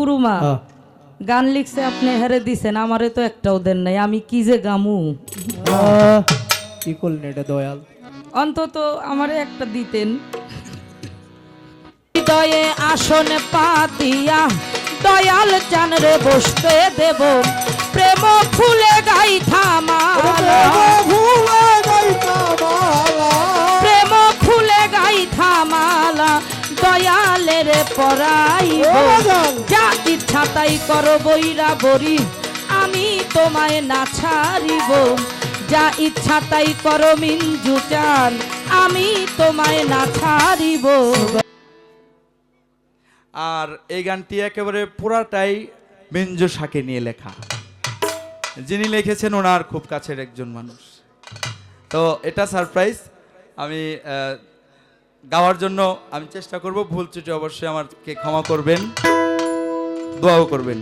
গুরুমা গান লিখছে আপনি হেরে দিছেন, আমারে তো একটাও দেন নাই, আমি কি যে গামু। কি করলেন এটা দয়াল? অন্তত আমারে একটা দিতেন। হৃদয়ে আসন পাতিয়া দয়াল চান রে বসতে দেব, প্রেম ফুলে গাইথা মালা, প্রেম ফুলে গাইথা মালা দয়ালের পরাইব, যা ইচ্ছা তাই করো বৈরা বরি আমি তোমায় না ছাড়িব, যা ইচ্ছা তাই করো মিঞ্জু চান আমি তোমায় না ছাড়িব। আর এই গানটি একেবারে পুরাটাই মিঞ্জু শাকে নিয়ে লেখা, যিনি লিখেছেন ওনার খুব কাছের একজন মানুষ। তো এটা সারপ্রাইজ, আমি গাওয়ার জন্য আমি চেষ্টা করব, ভুল ত্রুটি অবশ্যই আমাকে ক্ষমা করবেন, দোয়াও করবেন।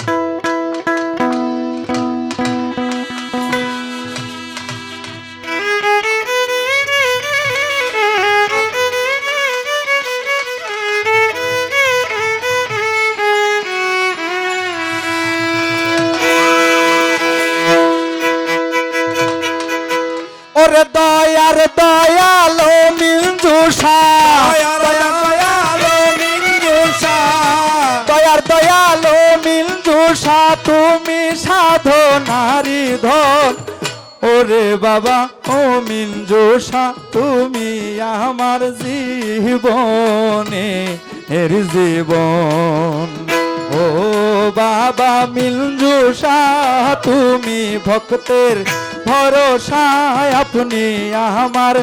ওরে দয়ার দয়ালো মিঞ্জুষা, দয়ার দয়ালো মিঞ্জুষা তুমি সাধনারি ধন। ওরে বাবা ও মিঞ্জুষা তুমি আমার জীবনে এর জীবন। ও বাবা মিঞ্জুষা তুমি ভক্তের ভরসায় আপনি আমার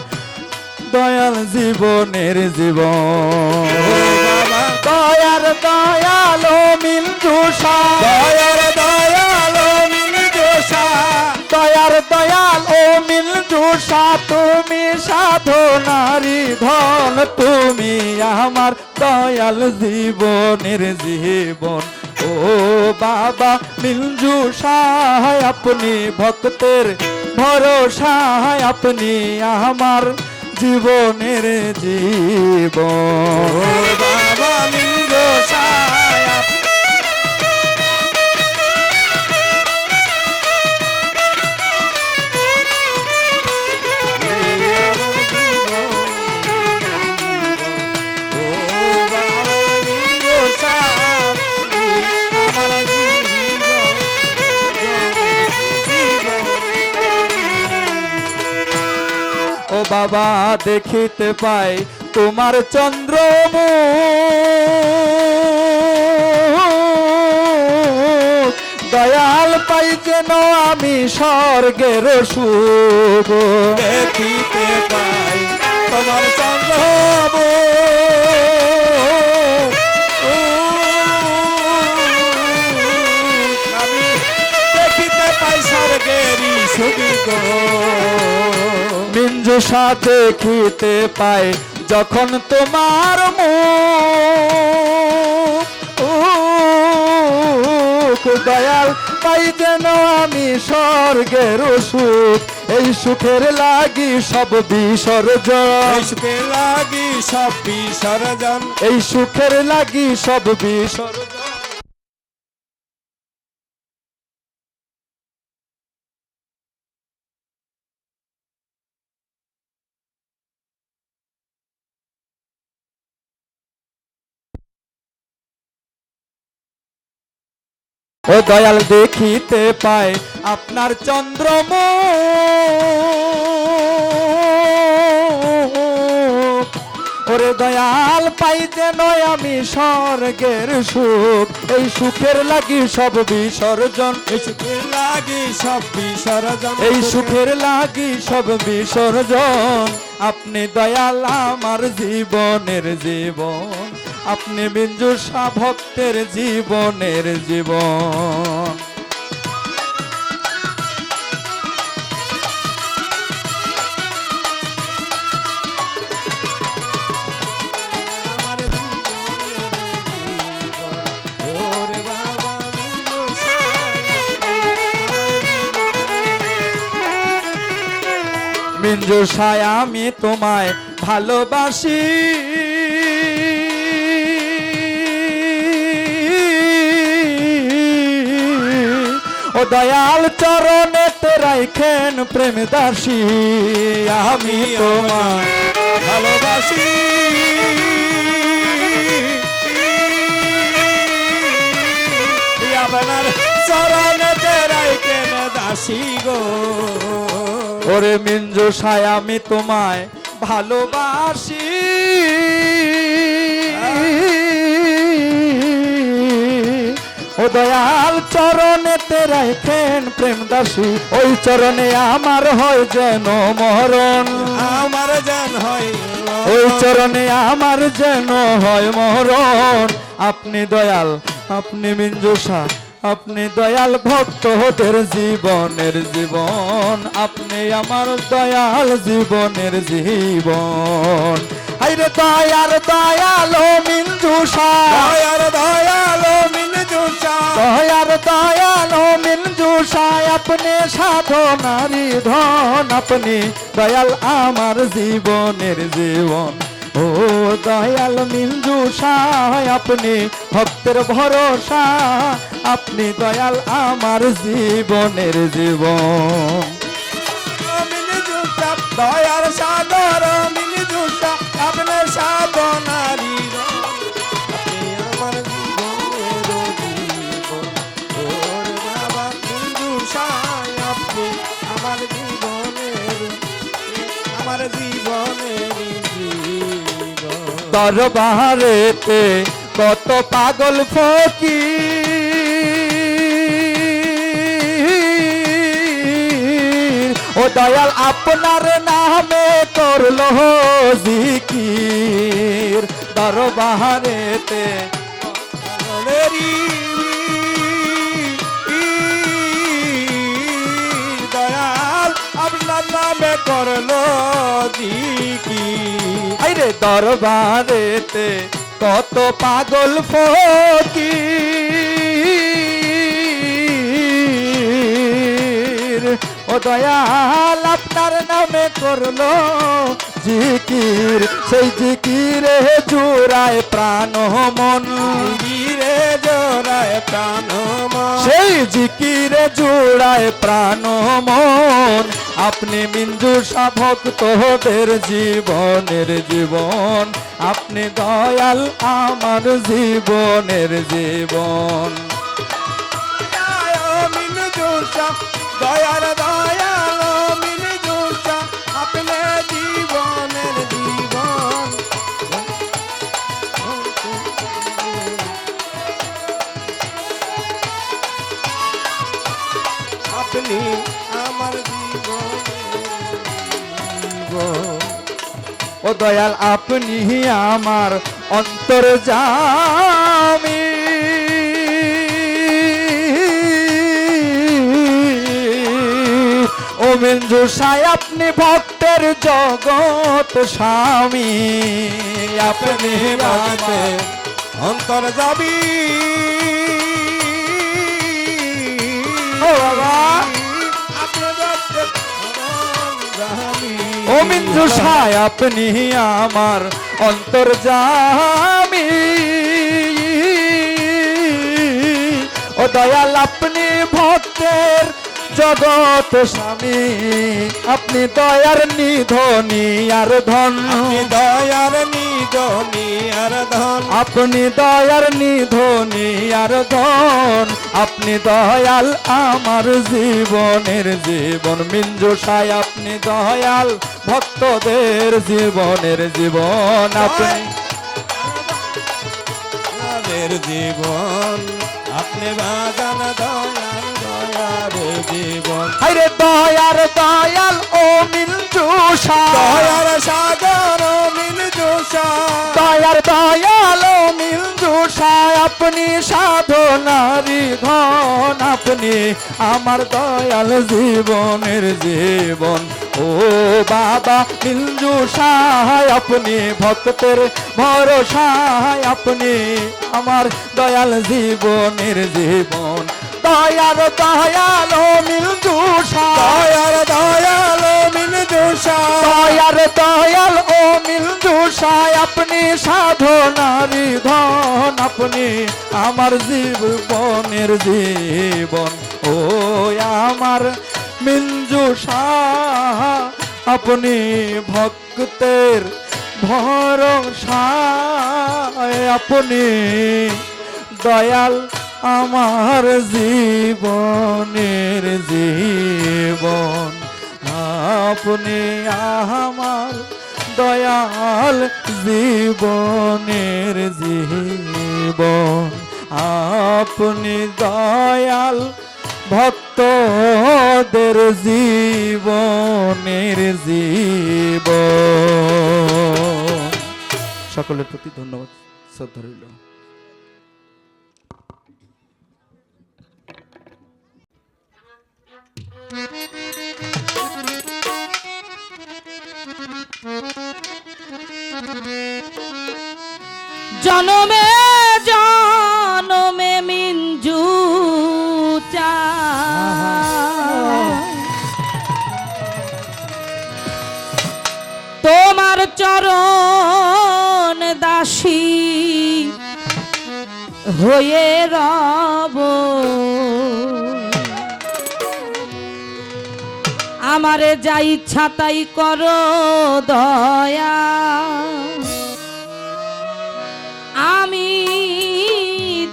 দয়াল জীবনের জীবন। দয়ার দয়ালো মিঞ্জুষা, দয়ার দয়ালো মিঞ্জুষা, দয়ার দয়াল ও মিঞ্জুষা তুমি সাধনারি ধন, তুমি আমার দয়াল জীবনের জীবন। ও বাবা মিঞ্জুষা আপনি ভক্তের ভরসায় আপনি আমার জীবনের জীবন। বাবা মিঞ্জুষা বাবা দেখিতে পাই তোমার চন্দ্রমুখ, দয়াল পাই যেন আমি স্বর্গের সুখ। দেখিতে পাই তোমার চন্দ্রমুখ, আমি দেখিতে পাই স্বর্গেরই সুখ। মিঞ্জুষা দেখিতে পাই যখন তোমার মুখ, দয়াল পাই যেন আমি স্বর্গের সুখ। এই সুখের লাগি সব বিসর্জন, এই সুখের লাগি সব বিসর্জন, এই সুখের লাগি সব বিসর্জন। ও দয়াল দেখিতে পাই আপনার চন্দ্রমুখ, ওরে দয়াল পাই যেন আমি স্বর্গের সুখ। এই সুখের লাগি সব বিসর্জন, এই সুখের লাগি সব বিসর্জন, এই সুখের লাগি সব বিসর্জন। আপনি দয়াল আমার জীবনের জীবন, আপনি মিঞ্জুষা ভক্তের জীবনের জীবন। মিঞ্জুষায় আমি তোমায় ভালোবাসি, ও দয়াল চরণেতে রাইখেন প্রেম দাসী আমি তোমায় ভালোবাসি আপনার চরণেতে রাইখেন দাসী গো। ওরে মিঞ্জু সায় আমি তোমায় ভালোবাসি ও দয়াল চরণেতে রাখেন প্রেম দাসী ওই চরণে আমার হয় যেন মরণ আমার জান হয় ওই চরণে আমার যেন হয় মরণ আপনি দয়াল আপনি মিঞ্জুষা আপনি দয়াল ভক্তদের জীবনের জীবন আপনি আমার দয়াল জীবনের জীবন হাইরে দয়াল দয়াল মিঞ্জুষা দয়ার দয়াল মিনজুষা দয়াল দয়াল মিঞ্জুষা আপনি সাধনারি ধন আপনি দয়াল আমার জীবনের জীবন ও দয়াল মিঞ্জুষা আপনি ভক্তের ভরসা আপনি দয়াল আমার জীবনের জীবন মিনজুষা দয়ার সাগর মিনজুষা আপনার সাধনারি আপনি আমার জীবনের জীবন ওর বাবা মিনজুষা আপনি আমার জীবনের দরবারেতে কত পাগল ফকি ও দয়াল আপনার নামে করলো জিকির দরবারেতে দয়াল আপনার নামে করলো দিকি আইরে দরবারেতে কত পাগল ফকির ও দয়াল আপনার নামে করলো জিকির সেই জিকিরে জোড়ায় প্রাণ মন গিরে জোড়ায় প্রাণ সেই জিকিরে জোড়ায় প্রাণ মন আপনি মিঞ্জুষা ভক্তদের জীবনের জীবন আপনি দয়াল আমার জীবনের জীবন মিনজুষা দয়ার দয়াল মিনজুষা আপনি জীবনের জীবন আপনি আমার জীবন ও দয়াল আপনি আমার অন্তর জামি ও মিঞ্জুষায় আপনি ভক্তের জগৎ স্বামী আপনি বাতে আমার অন্তর যাবি ও বাবা ও মিঞ্জুষায় আপনি আমার অন্তর জামি ও দয়াল আপনি ভক্তের জগৎ স্বামী আপনি দয়ার নিধনি আর ধন দয়ার নিধনি আর ধন আপনি দয়ার নিধনি আর ধন আপনি দয়াল আমার জীবনের জীবন মিঞ্জুষায় আপনি দয়াল ভক্তদের জীবনের জীবন আপনি আমাদের জীবন আপনি বাগান দয়ার দয়ার জীবন আরে দয়ার দয়াল ও মিঞ্জুষা দয়ার সাগর মিনজুষা দয়ার দয়াল ও মিঞ্জুষা আপনি সাধনারি ধন আপনি আমার দয়াল জীবনের জীবন ও বাবা মিঞ্জুষা আপনি ভক্তের ভরসা আপনি আমার দয়াল জীবনের জীবন দয়ার দয়াল ও মিঞ্জুষা দয়ার দয়াল মিনজুষা দয়ার দয়াল ও মিঞ্জুষা আপনি সাধনারি ধন আপনি আমার জীবনের জীবন ও ও আমার মিঞ্জু শাহ আপনি ভক্তের ভরসা আপনি দয়াল আমার জীবনের জীবন আপনি আমার দয়াল জীবনের জীবন আপনি দয়াল ভক্তদের জীবনের জীবন। সকলের প্রতি ধন্যবাদ, শ্রদ্ধা রইল। জনমে জনমে মিঞ্জু তোমার চরণ দাসী হয়ে রব আমারে যা ইচ্ছা তাই করো দয়া আমি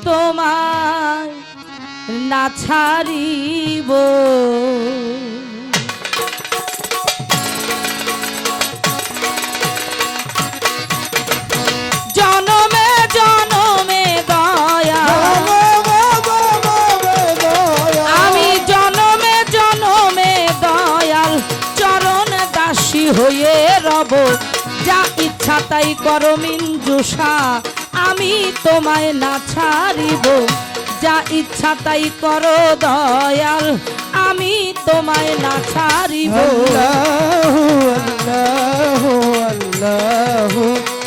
তোমার না ছাড়িব জনমে জনমে দয়া আমি জনমে জনমে দয়াল চরণ দাসী হয়ে রব যা ইচ্ছা তাই করো মিঞ্জুষা আমি তোমায় না ছাড়িব যা ইচ্ছা তাই করো দয়াল আমি তোমায় না ছাড়িব আল্লাহু আল্লাহু আল্লাহু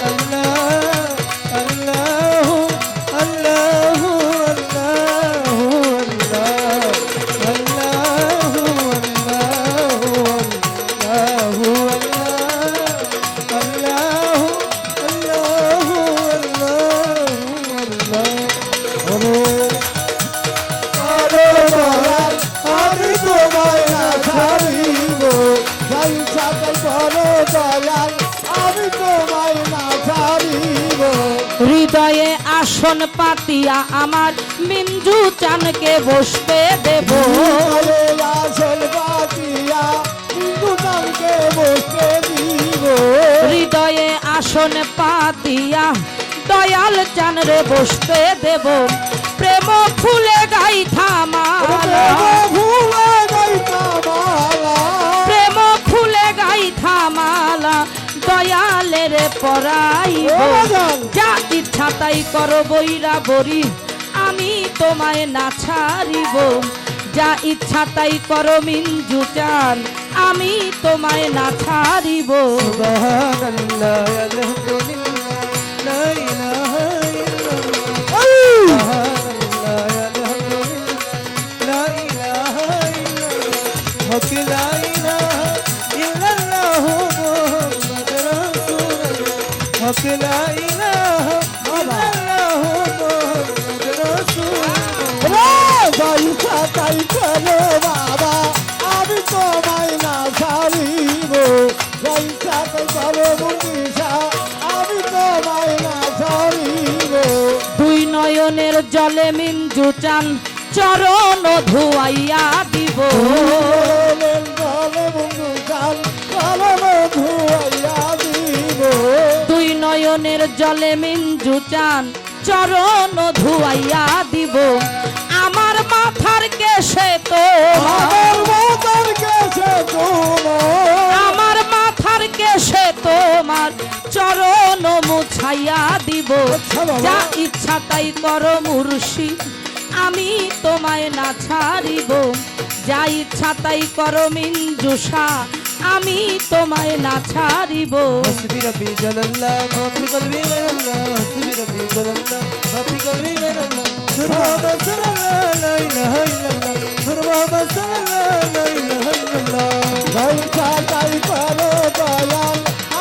আল্লাহু হৃদয়ে আসন পাতিয়া আমার মিঞ্জু চানকে বসতে দেব আসল পাতিয়া কিন্তু তাকে বসতে দিব হৃদয়ে আসন পাতিয়া দয়াল চানরে বসতে দেব প্রেম ফুলে গাইথা মালা প্রেম ফুলে গাইথা মালা দয়ালের পরাইব যা ইচ্ছা তাই করো বৈরা বরি আমি তোমায় না ছাড়িব যা ইচ্ছা তাই করো মিঞ্জু চান আমি তোমায় না ছাড়িব বাবা আমি তোমায় না ছাড়িব আমি তোমায় না ছাড়িব দুই নয়নের জলে মিঞ্জু চান চরণ ধুয়াইয়া দিব দুই নয়নের জলে মিঞ্জু চান চরণ ধুয়াইয়া দিব আমার মাথার কেশে তো আমার মাথার কেশে তোমার চরণ মুছাইয়া দিব যা ইচ্ছা তাই করো মুর্শিদ আমি তোমায় না ছাড়িব যা ইচ্ছা তাই করো মিঞ্জুষা আমি তোমায় না ছাড়িব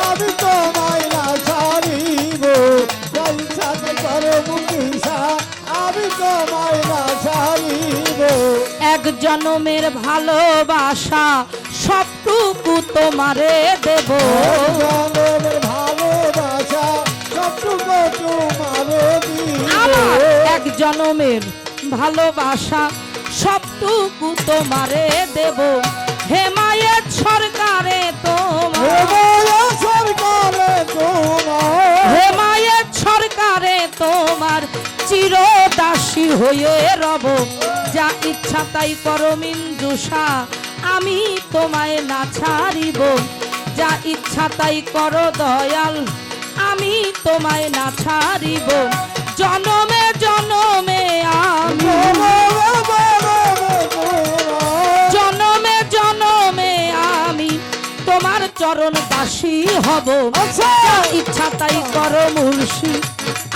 আমি তোমায় না ছাড়িব আমি তোমায় না ছাড়িব এক জনমের ভালোবাসা সবটুকু তোমারে দেব জনমের ভালোবাসা সবটুকু তোমারে দিব আমার এক জনমের ভালোবাসা সবটুকু তোমারে দেব হেমায়েত সরকারে তোমার সরকারে তোমার হেমায়েত সরকারে তোমার চিরদাসী হয়ে রব যা ইচ্ছা তাই করো মিঞ্জুষা আমি তোমায় না ছাড়িব যা ইচ্ছা তাই করো দয়াল আমি তোমায় না ছাড়িব জনমে জনমে আমি জনমে জনমে আমি তোমার চরণ দাসী হব যা ইচ্ছা তাই করো মুর্শিদ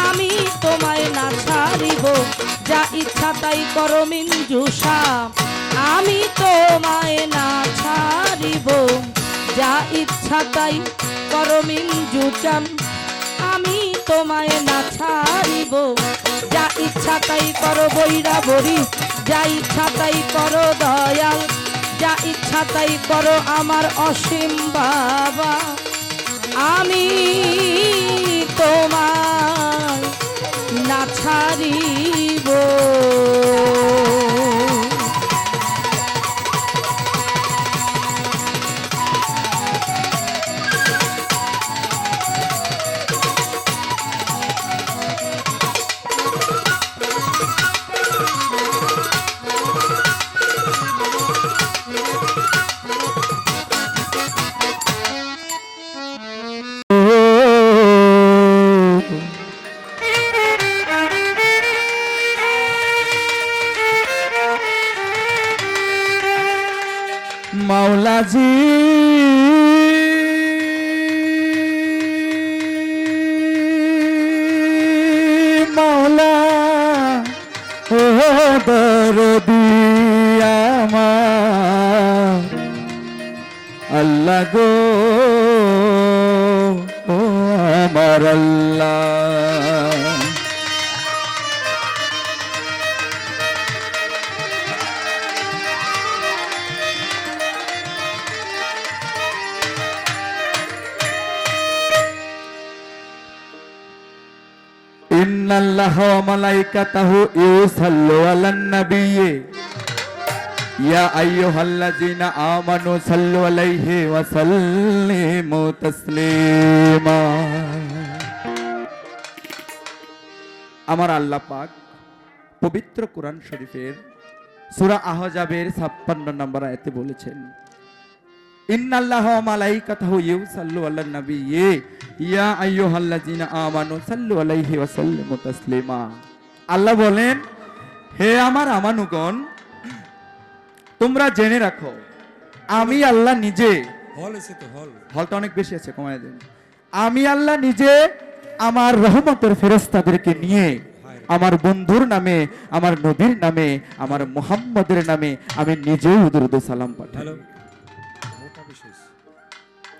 আমি তোমায় না ছাড়িব যা ইচ্ছা তাই করো মিঞ্জুষা আমি তোমায় না ছাড়িব যা ইচ্ছা তাই করো মিঞ্জুচান আমি তোমায় না ছাড়িব যা ইচ্ছা তাই করো বৈরা বরি যা ইচ্ছা তাই করো দয়াল যা ইচ্ছা তাই করো আমার অসীম বাবা আমি তোমায় না ছাড়িব মাওলাজি মাওলা ও দরদি আমার আল্লাহ গো ও আমার আল্লাহ ইন্নাল্লাহা ওয়া মালাইকাতাহু ইউসাল্লু আলান নাবিয়্যি ইয়া আইয়ুহাল্লাযীনা আমানু সাল্লু আলাইহি ওয়া সাল্লিমু তাসলিমা। আমার আল্লাহ পাক পবিত্র কোরআন শরীফের সূরা আহজাবের 56 নম্বর আয়াতে বলেছেন ইন্নাল্লাহা ওয়া মালাইকাতাহু ইউসাল্লু আলান নাবিয়্যি ইয়া আইয়ুহাল্লাযীনা আমানু সাল্লু আলাইহি ওয়া সাল্লিমু তাসলিমা। আল্লাহ বলেন হে আমার আমানুগণ তোমরা জেনে রাখো আমি আল্লাহ নিজে হলটা অনেক বেশি আছে কমায় দেন আমি আল্লাহ নিজে আমার রহমতের ফেরেশতাদেরকে নিয়ে আমার বন্ধুর নামে আমার নবীর নামে আমার মুহাম্মদের নামে আমি নিজেই দুরূদ সালাম পাঠাই।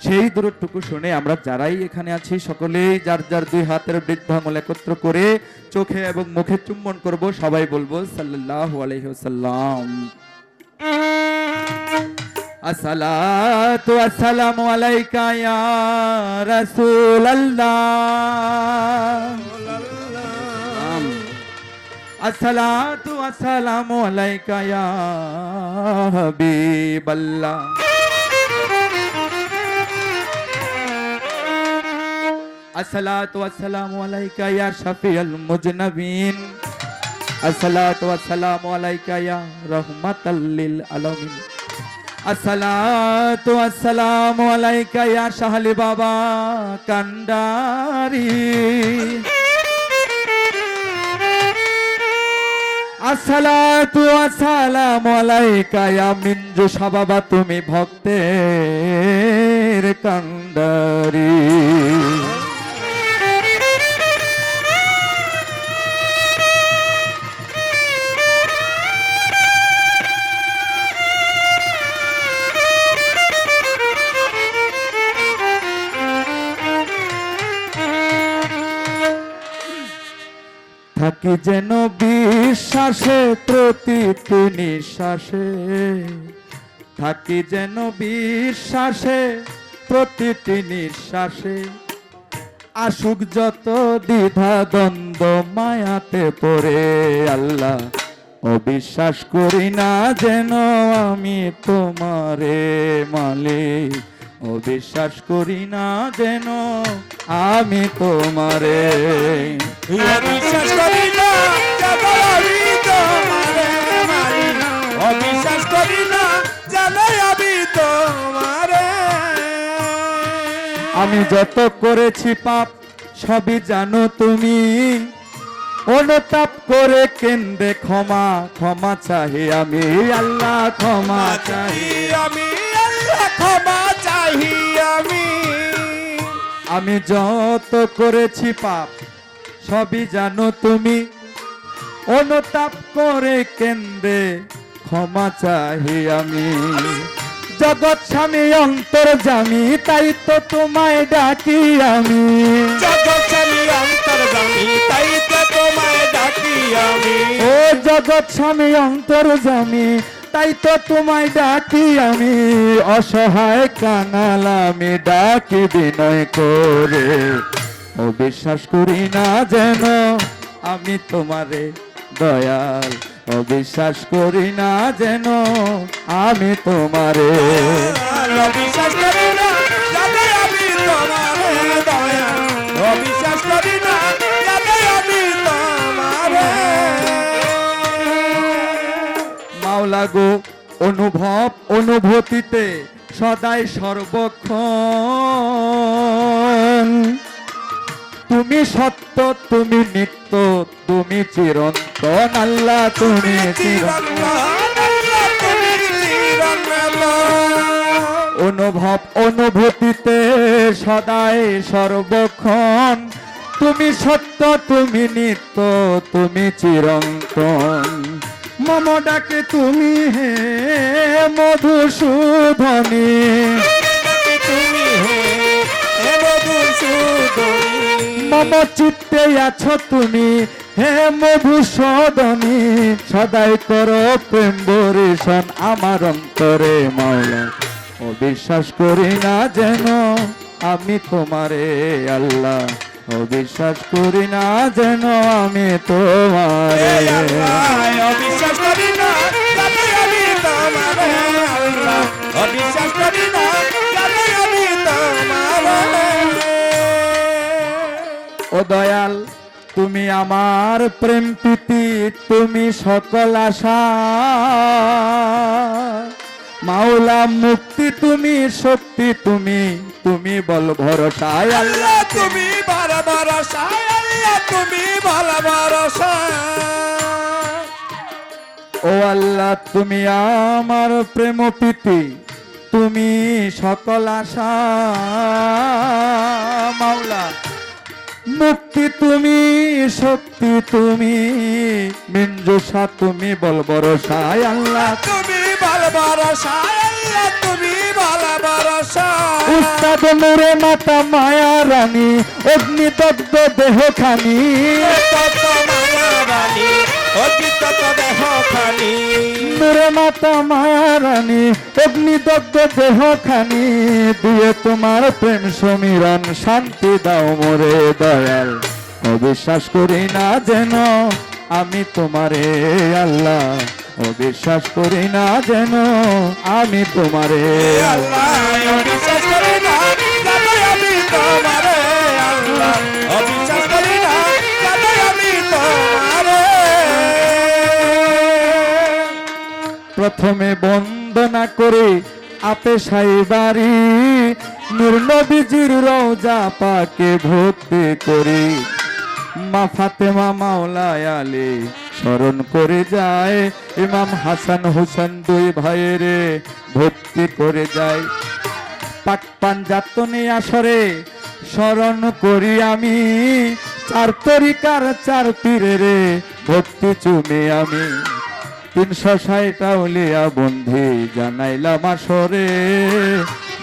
সেই দূরটুকু শুনে আমরা যারাই এখানে আছি সকলেই যার যার দুই হাতের বৃদ্ধাঙ্গুল একত্র করে চোখে এবং মুখে চুম্বন করব সবাই বলবো সাল্লাল্লাহু আলাইহি ওয়াসাল্লাম। আসসালাতু আসসালামু আলাইকা ইয়া রাসূলুল্লাহ আসসালাতু আসসালামু আলাইকা ইয়া হাবিবাল্লাহ আসসালাতু ওয়াসসালামু আলাইকা ইয়া শাফিউল মুজনাবিন আসসালাতু ওয়াসসালামু আলাইকা ইয়া রাহমাতাল লিল আলামিন আসসালাতু ওয়াসসালামু আলাইকা ইয়া শাহলি বাবা কান্ডারি আসসালাতু ওয়াসসালামু আলাইকা ইয়া মিনজুসা বাবা তুমি ভক্তের কান্ডারি। থাকি যেন বিশ্বাসে প্রতিটি নিঃশ্বাসে থাকি যেন বিশ্বাসে প্রতিটি নিঃশ্বাসে আসুক যত দ্বিধা দ্বন্দ্ব মায়াতে পড়ে আল্লাহ অবিশ্বাস করি না যেন আমি তোমারে মালিক অবিশ্বাস করি না যেন আমি তোমারে অবিশ্বাস করি না যেন আমি তোমারে মালিক অবিশ্বাস করি না যেন আমি তোমারে আমি যত করেছি পাপ সবই জানো তুমি অনুতাপ করে কেন্দ্রে ক্ষমা ক্ষমা চাহি আমি আল্লাহ ক্ষমা চাহি আমি আল্লাহ ক্ষমা চাহি আমি যত করেছি পাপ সবই জানো তুমি অনুতাপ করে কেন্দ্রে ক্ষমা চাহি আমি জগৎ স্বামী অন্তর্যামী তাই তো তোমায় ডাকি আমি জগৎ স্বামী অন্তর্যামী তাই তো তোমায় ডাকি আমি ও জগৎ স্বামী অন্তর্যামী তাই তো তোমায় ডাকি আমি অসহায় কাঙাল আমি ডাকি বিনয় করে ও বিশ্বাস করি না যেন আমি তোমারে দয়াল ও বিশ্বাস করি না যেন আমি তোমারে অবিশ্বাস করি না যেন আমি তোমারে দয়া অবিশ্বাস করি না যেন আমি তোমারে মাওলা গো অনুভব অনুভূতিতে সদাই সর্বক্ষণ তুমি সত্য তুমি নিত্য তুমি চিরন্তন আল্লাহ তুমি অনুভব অনুভূতিতে সদাই সর্বক্ষণ তুমি সত্য তুমি নিত্য তুমি চিরন্তন মম ডাকে তুমি হে মধুসূদনী তুমি হে মধুসূদনী মম চিত্তে আছো তুমি হে মধুসূদনী সদাই করো প্রেম বরিশন আমার অন্তরে মাওলা ও বিশ্বাস করি না যেন আমি তোমারে আল্লাহ ও বিশ্বাস করি না যেন আমি তোমারে অবিশ্বাস করি না যেন আমি তোমারে আল্লাহ অবিশ্বাস করি না যেন আমি তোমারে ও দয়াল তুমি আমার প্রেম প্রীতি তুমি সকল আশা মাওলা মুক্তি তুমি শক্তি তুমি তুমি বল ভরসা আল্লাহ তুমি বড় ভরসা আল্লাহ তুমি বড় ভরসা ও আল্লাহ তুমি আমার প্রেম প্রীতি তুমি সকল আশা মাওলা মুক্তি তুমি শক্তি তুমি মিঞ্জুসা তুমি বল ভরসা আল্লাহ তুমি বড় ভরসা আল্লাহ তুমি বড় ভরসা উস্তাদ নূরে মাতা মায়া রানী অগ্নিদগ্ধ দেহ খানি নূরে মাতা মায়া রানী অগ্নিদগ্ধ দেহ খানি দিয়ে তোমার প্রেম সমীরণ শান্তি দাও মোরে দয়াল অবিশ্বাস করি না যেন আমি তোমারে আল্লাহ অবিশ্বাস করি না যেন আমি তোমারে আল্লাহ অবিশ্বাস করি না যেন আমি তোমারে আল্লাহ অবিশ্বাস করি না যেন আমি তোমারে প্রথমে বন্দনা করে আপে সাইবারি নূর নবীজির রওজা পাকে ভক্তি করি মা ফাতেমা মাওলায় আলী স্মরণ করে যায় ইমাম হাসান হোসেন দুই ভাইয়েরে ভক্তি করে যায় পাক পাঞ্জাতনে আসরে স্মরণ করি আমি চার তরিকার চার পীরেরে ভক্তি চুমে আমি 360 আউলিয়া বন্ধি জানাইলাম আসরে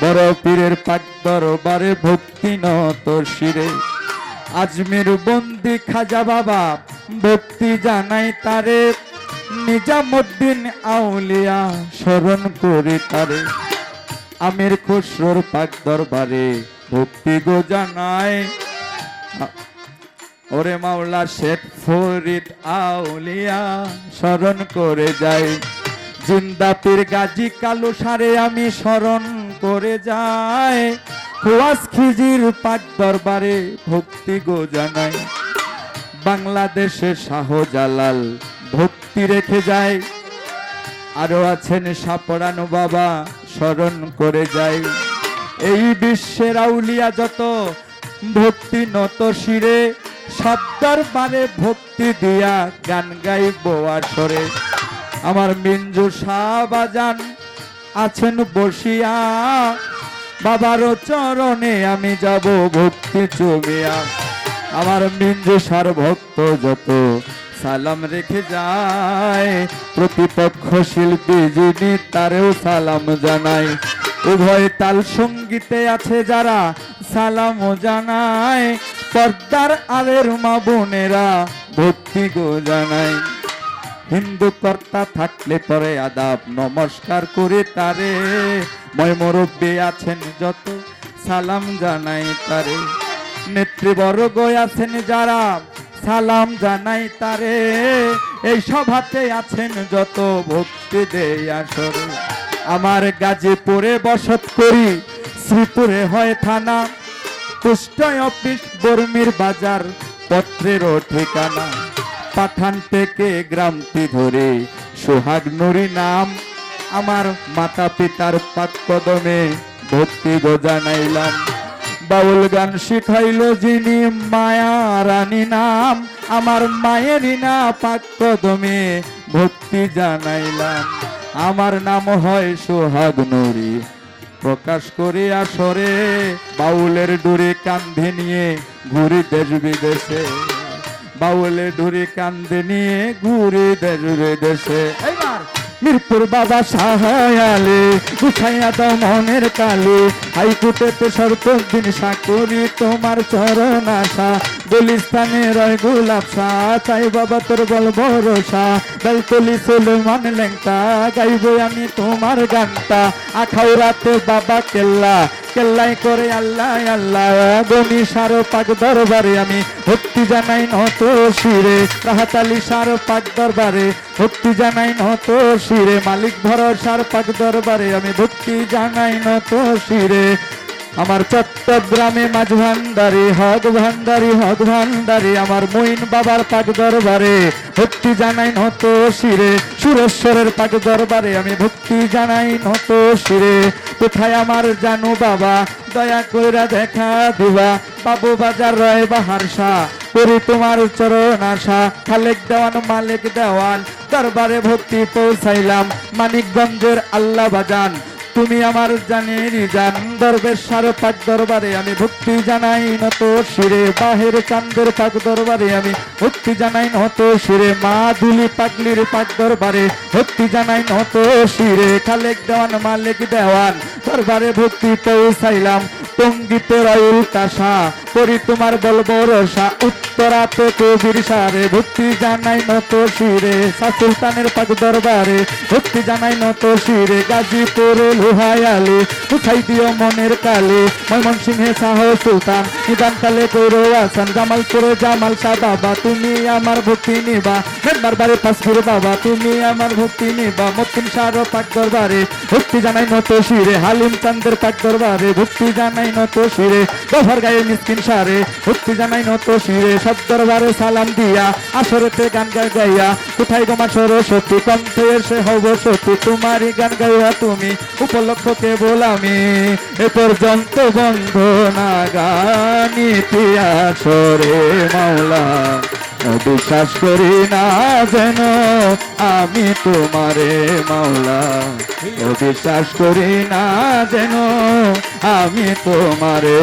বড় পীরের পাক দরবারে ভক্তি নত শিরে আজমির বন্দি খাজা বাবা ভক্তি জানাই তারে, নিজামুদ্দিন আউলিয়া স্মরণ করি তারে। আমির খুসরোর পাক দরবারে ভক্তি গো জানাই, ওরে মাওলা শেখ ফরিদ আউলিয়া স্মরণ করে যাই। জিন্দা পীর গাজী কালু সারে আমি স্মরণ করে যাই। খুয়াস খিজির পাক দরবারে ভক্তি গো জানাই। বাংলাদেশে শাহজালাল ভক্তি রেখে যায়। আরো আছেন সাপড়ানো বাবা স্মরণ করে যায়। এই বিশ্বের আউলিয়া যত ভক্তি নত শিরে, সব দরবারে ভক্তি দিয়া গান গাইব আসরে। আমার মিঞ্জু শাহবাজান আছেন বসিয়া, বাবার চরণে আমি যাব ভক্তি চুমিয়া। আমার মিঞ্জু সার ভক্ত যত সালাম রেখে যায়। প্রতিপক্ষ শিল্পী যিনি তারেও সালাম জানাই। উভয় তাল সঙ্গীতে আছে যারা সালাম জানায়। পর্দার আলের মা বোনেরা ভক্তি গো জানাই। হিন্দু কর্তা থাকলে পরে আদাব নমস্কার করে তারে। ময় মুরব্বী আছেন যত সালাম জানাই তারে। নেতৃবর্গ আছেন যারা সালাম জানাই তারে। এই সভাতে আছেন যত ভক্তি দেই আসরে। আমার গাজীপুরে বসত করি, শ্রীপুরে হয় থানা, কুষ্টায় অফিস, বর্মির বাজার পত্রেরও ঠিকানা। পাঠান থেকে গ্রামটি ধরে সোহাগ নুরি নাম। আমার মাতা পিতার পাক কদমে ভক্তি গো জানাইলাম। বাউল গান শিখাইল যিনি মায়া রানী নাম। আমার মায়েরই না পাক কদমে ভক্তি জানাইলাম। আমার নাম হয় সোহাগ নুরি, প্রকাশ করে আসরে। বাউলের ডুরি কান্ধে নিয়ে ঘুরি দেশ বিদেশে। বাউলের ডুরি কান্ধে নিয়ে ঘুরি দেশ বিদেশে। এইবার মিরপুর বাবা সাহায়ালে উঠাইয়া দাও মনের কালে। হাইকোর্টেতে সর্বদিন সাকরি তোমার চরণ আশা। গুলিস্তানে রয় গোলাপ শাহ, চাই বাবা তোর বল ভরসা। বেলতলি সুলেমান লেংটা, গাইব আমি তোমার গানটা। আখাউরাতে বাবা কেল্লা, কেল্লাই করে আল্লাহ আল্লাহ। গনি সার পাক দরবারে আমি ভক্তি জানাই নত শিরে। রাহাতালি সার পাক দরবারে ভক্তি জানাই নত শিরে। মালিক ভরসার পাক দরবারে আমি ভক্তি জানাই নত শিরে। আমার চট্টগ্রামে মাঝ ভান্ডারি, হক ভান্ডারি, হক ভান্ডারি। আমার মইন বাবার পাক দরবারে ভক্তি জানাই নত শিরে। সুরেশ্বরের পাক দরবারে আমি ভক্তি জানাই নত শিরে। কোথায় আমার জানু বাবা দয়া কইরা দেখা দিবা। বাবু বাজার রয় বাহার শাহ, করি তোমার চরণ আশা। খালেক দেওয়ান মালিক দেওয়ান দরবারে ভক্তি পৌঁছাইলাম। মানিকগঞ্জের আল্লাহ বাজান তুমি আমার জানের জান। দরবেশার পাক দরবারে আমি ভক্তি জানাই নত শিরে। বাহের চাঁদের পাক দরবারে আমি ভক্তি জানাই নত শিরে। মা দুলি পাগলির পাক দরবারে ভক্তি জানাই নত শিরে। খালেক দেওয়ান মালিক দেওয়ান দরবারে ভক্তি পৌঁছাইলাম। টঙ্গিতে রয়ুল কাশা, করি তোমার বলব রসা। উত্তরাতে কবির সারে ভক্তি জানাই নত শিরে। সুলতানের পাক দরবারে ভক্তি জানাই নত শিরে। গাজীপুরে লোহায়ালি উঠাই দিও মনের কালে। ময়মনসিংহে শাহ সুলতান, নিদান কালে কৌরো আসান। জামালপুরে জামাল শাহ বাবা তুমি আমার ভক্তি নিবা। মেম্বারবারে পাসপুর বাবা তুমি আমার ভক্তি নিবা। মতিন শাহর পাক দরবারে ভক্তি জানাই নত শিরে। হালিম চান্দের পাক দরবারে ভক্তি জানাই নত শিরে। গফর গায়ে মিসকিন সারে ভক্তি জানাই নত শিরে। সব দরবারে সালাম দিয়া আসরেতে গান গাইয়া। কোথায় গোমা সরস্বতী কণ্ঠে এসে হব সতী। তোমারই গান গাইয়া তুমি উপলক্ষ কেবল আমি। এ পর্যন্ত বন্ধনা গানিতে আসরে মাওলা। বিশ্বাস করি না যেন আমি তোমারে মাওলা। বিশ্বাস করি না যেন আমি তোমারে।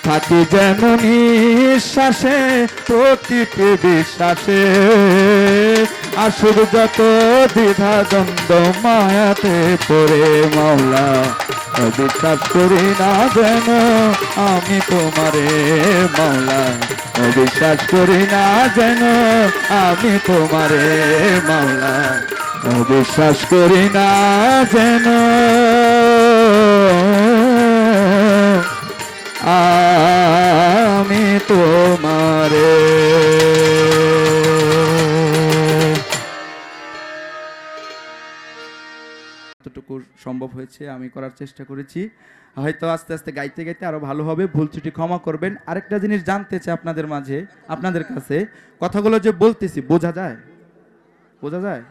থাকি যেন নিঃশ্বাসে প্রতিটি বিশ্বাসে। আসুক যত দ্বিধা দ্বন্দ্ব মায়াতে পড়ে মাওলা। বিশ্বাস করি না যেন আমি তোমারে মাওলা, বিশ্বাস করি না যেন আমি তোমারে মাওলা, বিশ্বাস করি না যেন আমি তোমারে। যতটুকু সম্ভব হয়েছে আমি করার চেষ্টা করেছি, হয়তো আস্তে আস্তে গাইতে গাইতে আরো ভালো হবে, ভুল ত্রুটি ক্ষমা করবেন। আরেকটা জিনিস জানতে চাই আপনাদের মাঝে, আপনাদের কাছে কথাগুলো যে বলতেছি বোঝা যায়? বোঝা যায়?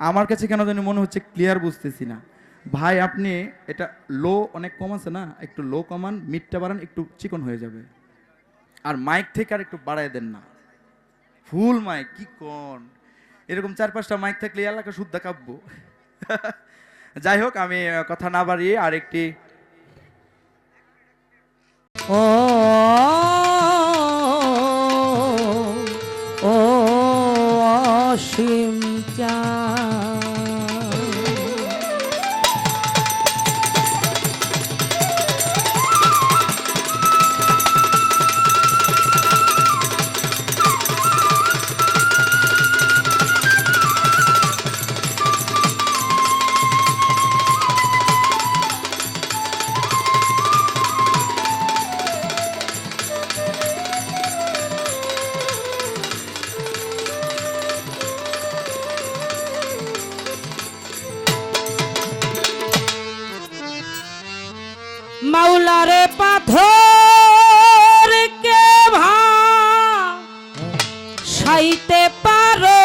আমার কাছে কেন জানি মনে হচ্ছে ক্লিয়ার বুঝতেছি না। ভাই আপনি এটা লো অনেক কম আছে না, একটু লো কমান, মিডটা বাড়ান, একটু চিকন হয়ে যাবে। আর মাইক থেকে আর একটু বাড়ায় দেন না, ফুল মাইক কি কোন, এরকম 4-5টা মাইক থাকলে এলাকা শুদ্ধ কাব্য। যাই হোক, আমি কথা না বাড়িয়ে আরেকটি ও ও অসীম চাঁদ, মাওলারে পাথর কে ভাসাইতে পারো,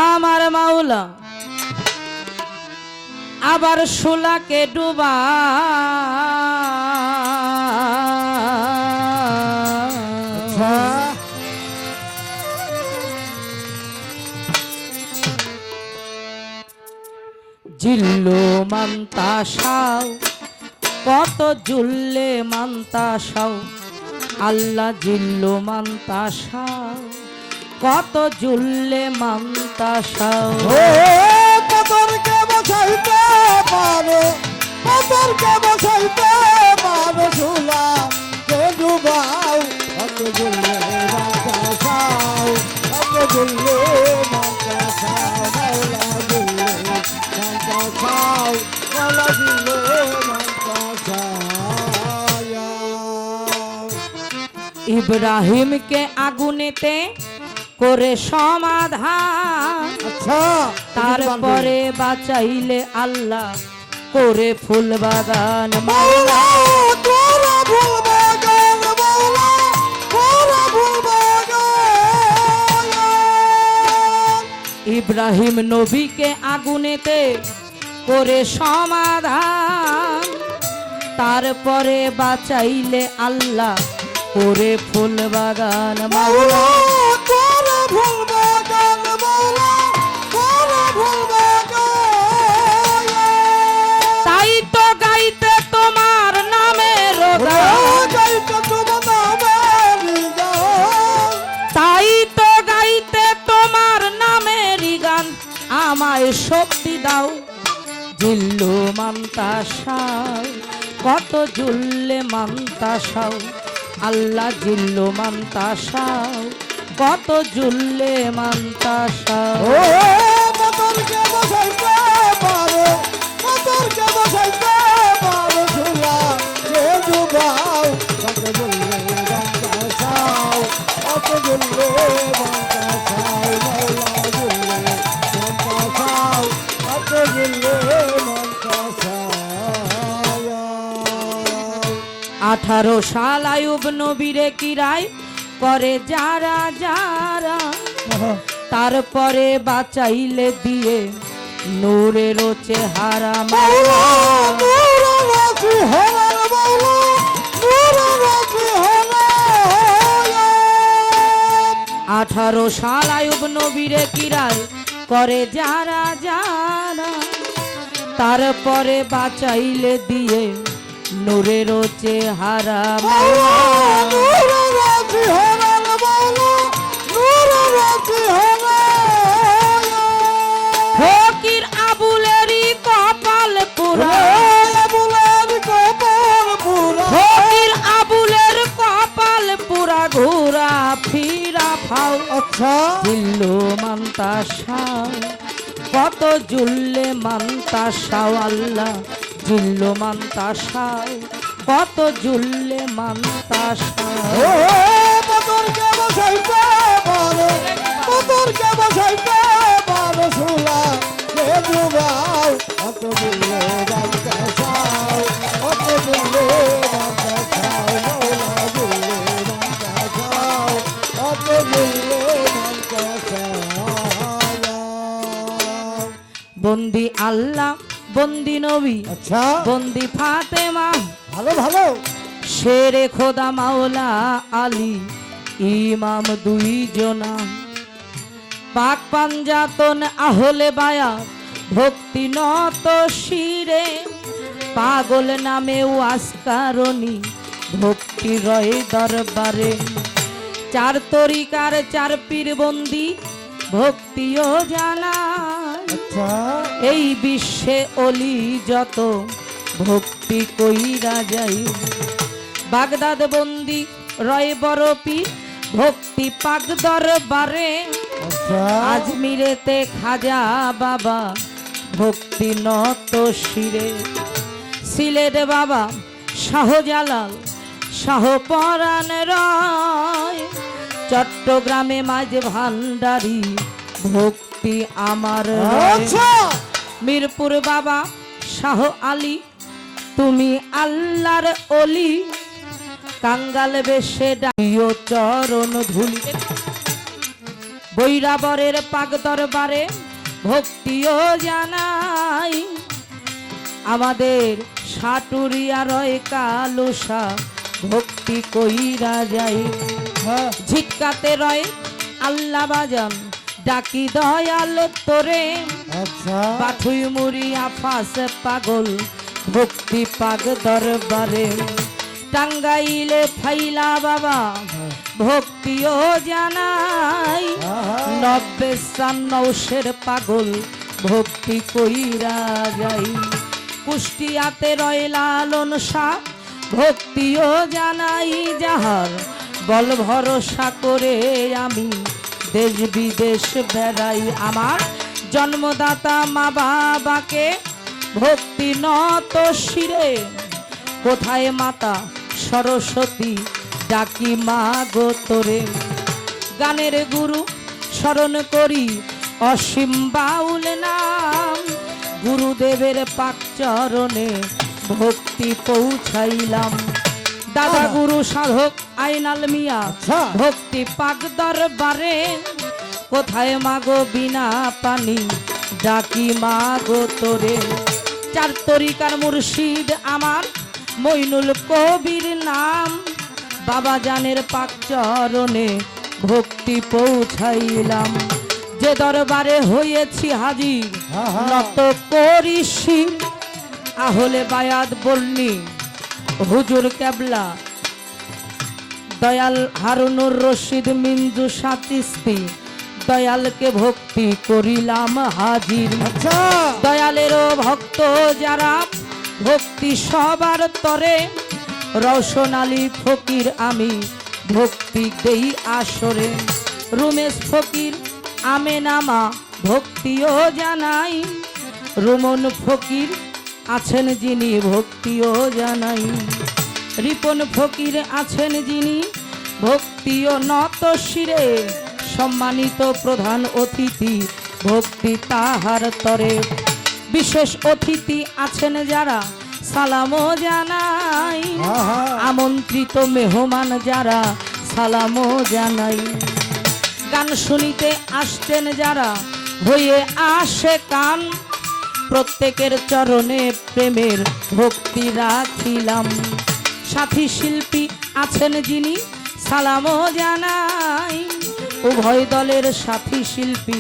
আমার মাওলা আবার শোলাকে ডুবা জিল্লু মান্তাসাও, কত জুল্লে মান্তাসাও, আল্লাহ জিল্লু মান্তাসাও, কত জুল্লে মান্তাসাও। পাথরকে বসাইতে পারো, পাথরকে বসাইতে পারো ঝুলা কে ডুবাও, কত জুল্লে মান্তাসাও, কত জুল্লে মান্তাসাও, মাওলা জুল্লে মান্তাসাও, মাওলা জুল্লে মান্তাসাও। ইব্রাহিমকে আগুনেতে করে সমাধান, তারপরে বাঁচাইলে আল্লাহ করে ফুল বাগান। মাওলা তোরা ফুল বাগান, মাওলা তোরা ফুল বাগান। ইব্রাহিম নবীকে আগুনেতে করে সমাধান, তারপরে বাঁচাইলে আল্লাহ করে ফুল বাগান। মাওলা তোরা ফুল বাগান, মাওলা তোরা ফুল বাগান। তাই তো গাইতে তোমার নামের গান, গাইতে তোমার নামের গান, তাই তো গাইতে তোমার নামের গান। আমায় শক্তি দাও জিল্লু মান্তাসাও, কত জুল্লে মান্তাসাও, আল্লাহ জিল্লু মান্তাসাও, কত জুল্লে মান্তাসাও। ও পাথরকে বসাইতে পারো, পাথরকে বসাইতে পারো ঝুলা কে ডুবাও, কত জুল্লে মান্তাসাও, কত জুল্লে মান্তাসাও, মাওলা জুল্লে মান্তাসাও, কত জুল্লে মান্তাসাও। 18 সাল আয়ুব নবীরে কিরায় করে যারা যারা, তারপরে বাঁচাইলে দিয়ে নূরের চেহারা। মাওলা 18 সাল আয়ুব নবীরে কিরায় করে যারা যারা, তারপরে বাঁচাইলে দিয়ে নূরের চেহারা। মাওলা সাউ আচ্ছা জিল্লু মান্তা সাউ কত জুল্লে মান্তা সাউ আল্লাহ জিল্লু মান্তা সাউ কত জুল্লে মান্তা সাউ ও মধুরকে বসাইতে পারো মধুরকে বসাইতে পারো শুলা কে বুবাও অত বুলে বাঁকা চাও অত বুলে বাঁকা চাও মৌলা বুলে বাঁকা চাও অত বুলে বাঁকা চাও বন্দি আল্লাহ বন্দি নবী আচ্ছা বন্দি ফাতেমা ভালো ভালো শেরে খোদা মাওলা আলী ইমাম দুইজনা পাক পাঞ্জাতন আহলে বায়া ভক্তি নত শিরে পাগল নামে ওয়াসকারণী ভক্তি রয়ে দরবারে চার তরিকার চার পীর বন্দি ভক্তিও জানায় আচ্ছা এই বিশ্বে অলি যত ভক্তি কইরা যাই বাগদাদ বন্দি রয় বরপি ভক্তি পাক দরবারে আচ্ছা আজমিরেতে খাজা বাবা ভক্তি নত শিরে সিলেট বাবা শাহজালাল শাহ পরাণ রয় চট্টগ্রামে মাঝ ভান্ডারি ভক্তি আমার রয়। আচ্ছা মিরপুর বাবা শাহ আলী তুমি আল্লাহর অলি কাঙ্গাল বেশে ডাইও চরণ ধুলি বৈরাবরের পাক দরবারে ভক্তিও জানাই আমাদের সাটুরিয়া রয় কালুসা ভক্তি কইরা যাই ঝিটকাতে রয় আল্লাহ বাজান ডাকি দয়াল তোরে আচ্ছা পাথুই মুড়ি আফাস পাগল ভক্তি পাগ দরবারে টাঙ্গাইলে ফাইলা বাবা ভক্তিও জানাই নব্বে সান্নৌশের পাগল ভক্তি কইরা যাই কুষ্টিয়াতে রয় লালন শাহ ভক্তিও জানাই যাহার বল ভরসা করে আমি দেশ বিদেশ বেড়াই আমার জন্মদাতা মা বাবাকে ভক্তি নত শিরে কোথায় মাতা সরস্বতী ডাকি মা গো তোরে গানের গুরু স্মরণ করি অসীম বাউল নাম গুরুদেবের পাক চরণে ভক্তি পৌঁছাইলাম দাদা গুরু সাধক আইনাল মিয়া আচ্ছা। ভক্তি পাক দরবারে কোথায় মাগো বিনা পানি ডাকি মাগো তোরে চার তরিকার মুর্শিদ আমার মইনুল কবির নাম বাবা জানের পাক চরণে ভক্তি পৌঁছাইলাম যে দরবারে হয়েছি হাজির নত করিসি আহলে বায়াত বলনি হুজুর কেবলা দয়াল হারুনুর রশিদ মিঞ্জু সাতিস্তি দয়ালকে ভক্তি করিলাম হাজির আচ্ছা দয়ালেরও ভক্ত যারা ভক্তি সবার তরে রওশন আলী ফকির আমি ভক্তি দেই আসরে রুমেশ ফকির আমেনামা ভক্তিও জানাই রুমন ফকির আছেন যিনি ভক্তিও জানাই রিপন ফকির আছেন যিনি ভক্তিও নত শিরে সম্মানিত প্রধান অতিথি ভক্তি তাহার তরে বিশেষ অতিথি আছেন যারা সালামও জানাই আমন্ত্রিত মেহমান যারা সালামও জানাই গান শুনিতে আসছেন যারা হয়ে আসে কান প্রত্যেকের চরণে প্রেমের ভক্তি রাখিলাম সাথী শিল্পী আছেন যিনি সালামও জানাই উভয় দলের সাথী শিল্পী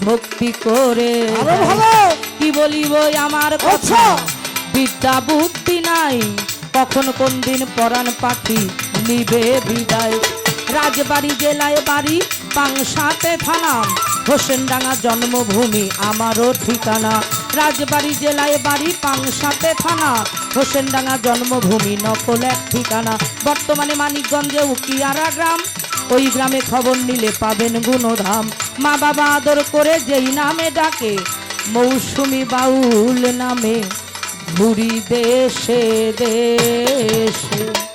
ভক্তি করে আরো ভালো কি বলিব আমার কথা বিদ্যা বুদ্ধি নাই কখন কোন দিন পরাণ পাখি নিবে বিদায় রাজবাড়ি জেলায় বাড়ি পাংশাতে থানা হোসেনডাঙ্গা জন্মভূমি আমারও ঠিকানা রাজবাড়ি জেলায় বাড়ি পাংশাতে থানা হোসেনডাঙ্গা জন্মভূমি নকল এক ঠিকানা বর্তমানে মানিকগঞ্জে উকিয়ারা গ্রাম ওই গ্রামে খবর নিলে পাবেন গুণধাম। মা বাবা আদর করে যেই নামে ডাকে, মৌসুমী বাউল নামে ঘুরি দেশে দেশে।